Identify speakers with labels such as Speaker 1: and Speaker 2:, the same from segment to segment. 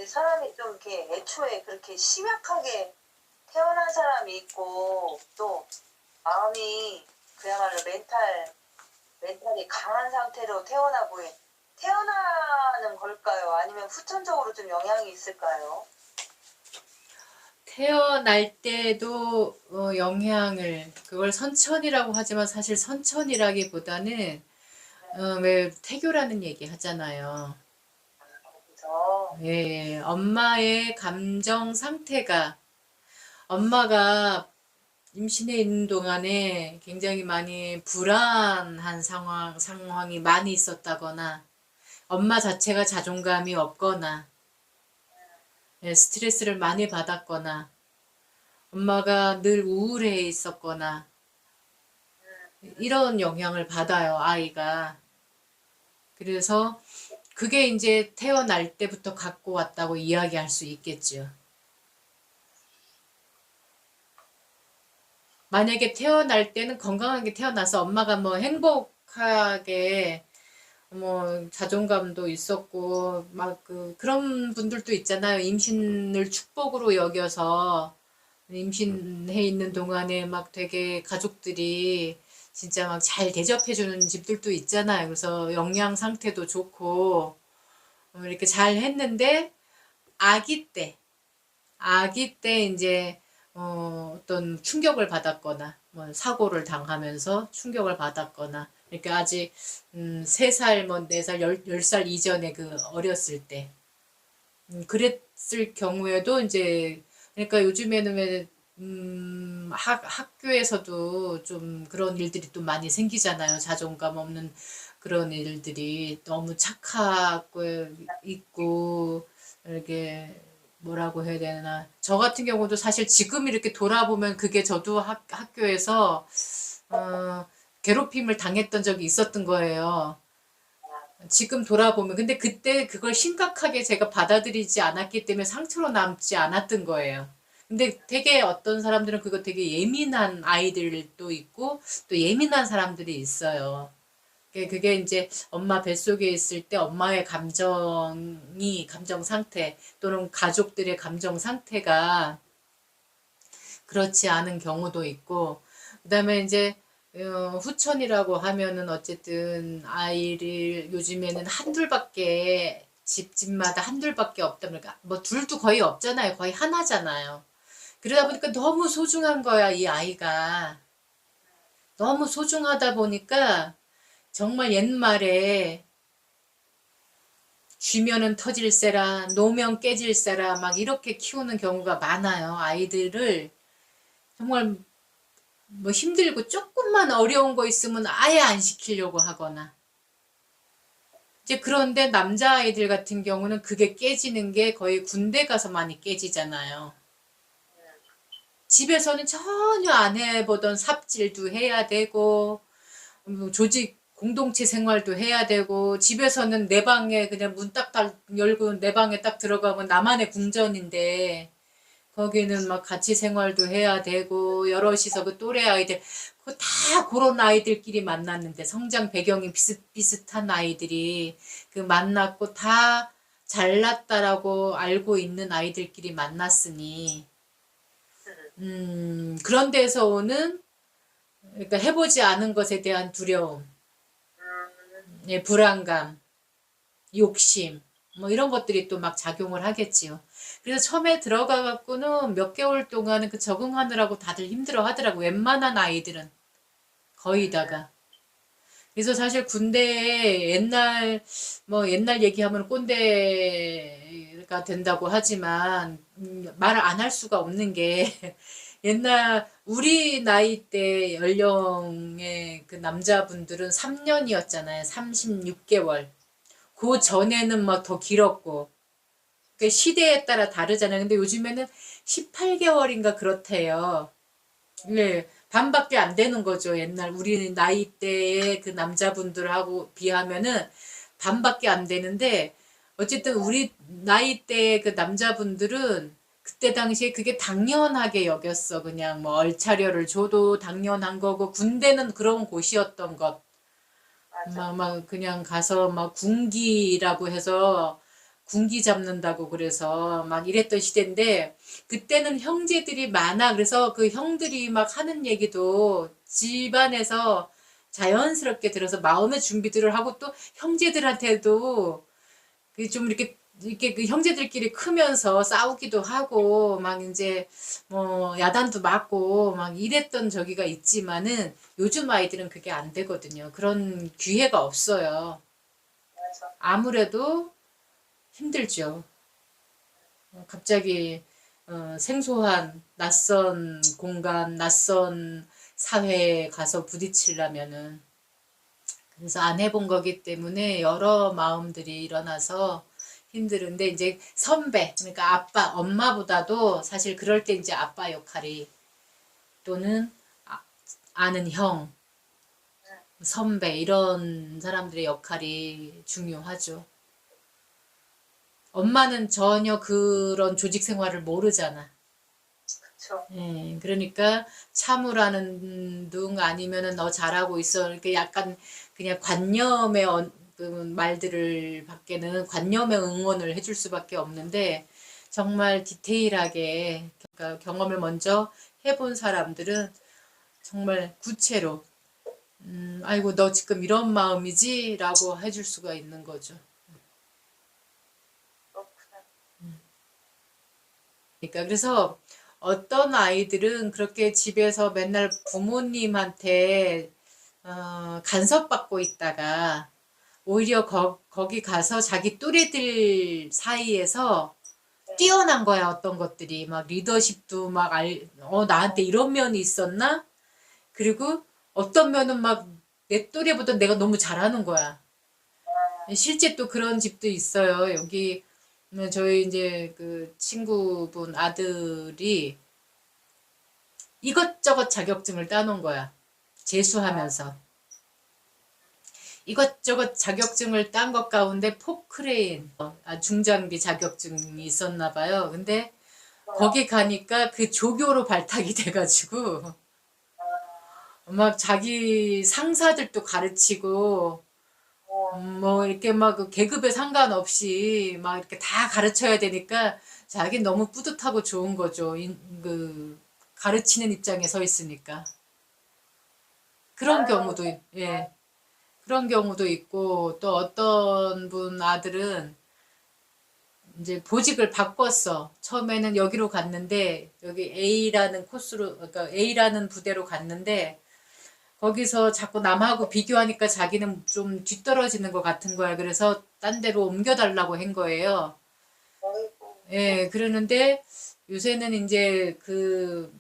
Speaker 1: 사람이 좀 이렇게 애초에 그렇게 심약하게 태어난 사람이 있고 또 마음이 그야말로 멘탈이 강한 상태로 태어나는 걸까요? 아니면 후천적으로 좀 영향이 있을까요?
Speaker 2: 태어날 때도 영향을, 그걸 선천이라고 하지만 사실 선천이라기보다는 왜 태교라는 얘기 하잖아요.
Speaker 1: 그래서
Speaker 2: 예, 엄마의 감정 상태가, 엄마가 임신해 있는 동안에 굉장히 많이 불안한 상황이 많이 있었다거나, 엄마 자체가 자존감이 없거나, 예, 스트레스를 많이 받았거나, 엄마가 늘 우울해 있었거나, 이런 영향을 받아요, 아이가. 그래서 그게 이제 태어날 때부터 갖고 왔다고 이야기할 수 있겠죠. 만약에 태어날 때는 건강하게 태어나서 엄마가 뭐 행복하게 뭐 자존감도 있었고 막 그런 분들도 있잖아요. 임신을 축복으로 여겨서 임신해 있는 동안에 막 되게 가족들이 진짜 막 잘 대접해 주는 집들도 있잖아요. 그래서 영양 상태도 좋고 이렇게 잘 했는데 아기 때 아기 때 이제 어떤 충격을 받았거나 뭐 사고를 당하면서 충격을 받았거나 이렇게 아직 3살 뭐 4살 10살 이전에 그 어렸을 때 그랬을 경우에도 이제 그러니까 요즘에는 왜 학교에서도 좀 그런 일들이 또 많이 생기잖아요. 자존감 없는 그런 일들이 너무 착하고 있고 이렇게 뭐라고 해야 되나. 저 같은 경우도 사실 지금 이렇게 돌아보면 그게 저도 학교에서 괴롭힘을 당했던 적이 있었던 거예요. 지금 돌아보면. 근데 그때 그걸 심각하게 제가 받아들이지 않았기 때문에 상처로 남지 않았던 거예요. 근데 되게 어떤 사람들은 그거 되게 예민한 아이들도 있고 또 예민한 사람들이 있어요. 그게 이제 엄마 뱃속에 있을 때 엄마의 감정 상태 또는 가족들의 감정 상태가 그렇지 않은 경우도 있고, 그다음에 이제 후천이라고 하면은 어쨌든 아이를 요즘에는 한둘밖에 집마다 한둘밖에 없다 보니까 뭐 둘도 거의 없잖아요. 거의 하나잖아요. 그러다 보니까 너무 소중한 거야, 이 아이가. 너무 소중하다 보니까 정말 옛말에 쥐면은 터질세라, 놓으면 깨질세라 막 이렇게 키우는 경우가 많아요. 아이들을 정말 뭐 힘들고 조금만 어려운 거 있으면 아예 안 시키려고 하거나. 이제 그런데 남자아이들 같은 경우는 그게 깨지는 게 거의 군대 가서 많이 깨지잖아요. 집에서는 전혀 안 해보던 삽질도 해야 되고, 조직 공동체 생활도 해야 되고, 집에서는 내 방에 그냥 문 딱 열고 내 방에 딱 들어가면 나만의 궁전인데, 거기는 막 같이 생활도 해야 되고 여럿이서 그 또래 아이들 그 다 그런 아이들끼리 만났는데 성장 배경이 비슷비슷한 아이들이 그 만났고 다 잘났다라고 알고 있는 아이들끼리 만났으니 그런 데서 오는 그러니까 해보지 않은 것에 대한 두려움, 예, 불안감, 욕심 뭐 이런 것들이 또 막 작용을 하겠지요. 그래서 처음에 들어가 갖고는 몇 개월 동안은 그 적응하느라고 다들 힘들어 하더라고. 웬만한 아이들은 거의 다가. 그래서 사실 군대에 옛날 얘기하면 꼰대가 된다고 하지만 말을 안 할 수가 없는 게 옛날 우리 나이 때 연령의 그 남자분들은 3년이었잖아요. 36개월. 그 전에는 막 더 길었고 그 시대에 따라 다르잖아요. 근데 요즘에는 18개월인가 그렇대요. 네, 반밖에 안 되는 거죠. 옛날 우리 나이 때의 그 남자분들하고 비하면은 반밖에 안 되는데 어쨌든 우리 나이 때의 그 남자분들은 그때 당시에 그게 당연하게 여겼어. 그냥 뭐 얼차려를 줘도 당연한 거고 군대는 그런 곳이었던 것.
Speaker 1: 맞아.
Speaker 2: 막 그냥 가서 막 군기라고 해서 군기 잡는다고 그래서 막 이랬던 시대인데 그때는 형제들이 많아. 그래서 그 형들이 막 하는 얘기도 집안에서 자연스럽게 들어서 마음의 준비들을 하고 또 형제들한테도 그 좀 이렇게 그 형제들끼리 크면서 싸우기도 하고 막 이제 뭐 야단도 맞고 막 이랬던 저기가 있지만은 요즘 아이들은 그게 안 되거든요. 그런 기회가 없어요.
Speaker 1: 맞아.
Speaker 2: 아무래도 힘들죠. 갑자기 생소한 낯선 공간, 낯선 사회에 가서 부딪히려면은 그래서 안 해본 거기 때문에 여러 마음들이 일어나서 힘들은데 이제 선배, 그러니까 아빠, 엄마보다도 사실 그럴 때 이제 아빠 역할이 또는 아는 형, 선배 이런 사람들의 역할이 중요하죠. 엄마는 전혀 그런 조직 생활을 모르잖아.
Speaker 1: 그쵸.
Speaker 2: 예, 그러니까 참으라는 둥 아니면은 너 잘하고 있어. 이렇게 약간 그냥 관념의 그 말들을 밖에는 관념의 응원을 해줄 수밖에 없는데 정말 디테일하게 그러니까 경험을 먼저 해본 사람들은 정말 구체로 아이고 너 지금 이런 마음이지라고 해줄 수가 있는 거죠.
Speaker 1: 그렇구나.
Speaker 2: 그러니까 그래서 어떤 아이들은 그렇게 집에서 맨날 부모님한테 간섭받고 있다가 오히려 거기 가서 자기 또래들 사이에서
Speaker 1: 네.
Speaker 2: 뛰어난 거야 어떤 것들이 막 리더십도 막 나한테 이런 면이 있었나? 그리고 어떤 면은 막 내 또래보다 내가 너무 잘하는 거야. 실제 또 그런 집도 있어요. 여기 저희 이제 그 친구분 아들이 이것저것 자격증을 따놓은 거야. 재수하면서. 이것저것 자격증을 딴 것 가운데 포크레인, 중장비 자격증이 있었나 봐요. 근데 거기 가니까 그 조교로 발탁이 돼가지고 막 자기 상사들도 가르치고 뭐 이렇게 막 그 계급에 상관없이 막 이렇게 다 가르쳐야 되니까 자기 너무 뿌듯하고 좋은 거죠. 그 가르치는 입장에 서 있으니까. 그런
Speaker 1: 아유,
Speaker 2: 경우도 예. 그런 경우도 있고 또 어떤 분 아들은 이제 보직을 바꿨어. 처음에는 여기로 갔는데 여기 A라는 코스로 그러니까 A라는 부대로 갔는데 거기서 자꾸 남하고 비교하니까 자기는 좀 뒤떨어지는 것 같은 거야. 그래서 딴 데로 옮겨달라고 한 거예요.
Speaker 1: 어이구.
Speaker 2: 예, 그러는데 요새는 이제 그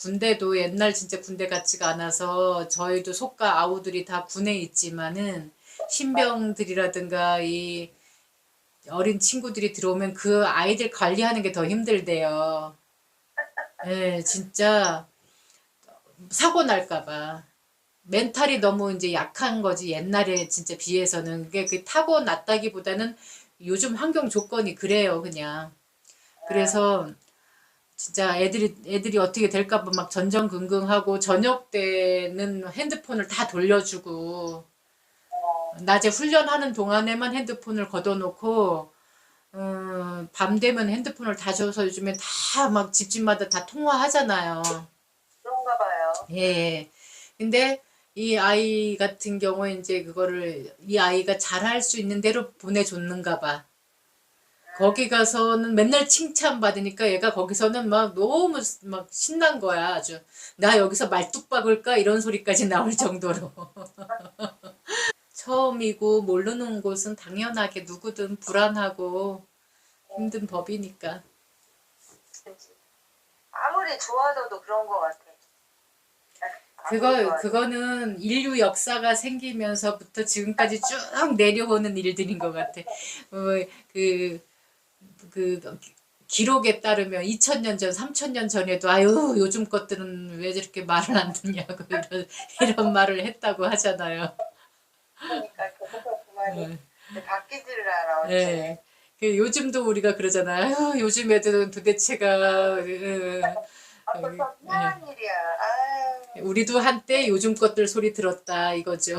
Speaker 2: 군대도 옛날 진짜 군대 같지가 않아서 저희도 속가 아우들이 다 군에 있지만은 신병들이라든가 이 어린 친구들이 들어오면 그 아이들 관리하는 게 더 힘들대요. 예, 진짜 사고 날까 봐. 멘탈이 너무 이제 약한 거지 옛날에 진짜 비해서는 그게 그 타고 났다기보다는 요즘 환경 조건이 그래요 그냥 그래서 진짜 애들이 어떻게 될까 봐 막 전전긍긍하고 저녁 때는 핸드폰을 다 돌려주고 낮에 훈련하는 동안에만 핸드폰을 걷어놓고 밤 되면 핸드폰을 다 줘서 요즘에 다 막 집집마다 다 통화하잖아요.
Speaker 1: 그런가 봐요.
Speaker 2: 예. 근데 이 아이 같은 경우에 이제 그거를 이 아이가 잘할 수 있는 대로 보내줬는가 봐. 거기 가서는 맨날 칭찬받으니까 얘가 거기서는 막 너무 막 신난 거야, 아주. 나 여기서 말뚝 박을까? 이런 소리까지 나올 정도로. 처음이고 모르는 곳은 당연하게 누구든 불안하고 힘든 법이니까.
Speaker 1: 그치. 아무리 좋아져도 그런 것 같아. 아무리 좋아져도.
Speaker 2: 그거는 인류 역사가 생기면서부터 지금까지 쭉 내려오는 일들인 것 같아. 그, 그, 기록에 따르면 2000년 전, 3000년 전에도 아유, 요즘 것들은 왜 저렇게 말을 안 듣냐고 이런 말을 했다고 하잖아요.
Speaker 1: 그러니까 그 말이
Speaker 2: 예.
Speaker 1: 바뀌지를 않아
Speaker 2: 예.
Speaker 1: 어째.
Speaker 2: 그 요즘도 우리가 그러잖아요. 아유, 요즘 애들은 도대체가,
Speaker 1: 아, 그참
Speaker 2: 예.
Speaker 1: 미안한 일이야. 아유.
Speaker 2: 우리도 한때 요즘 것들 소리 들었다 이거죠.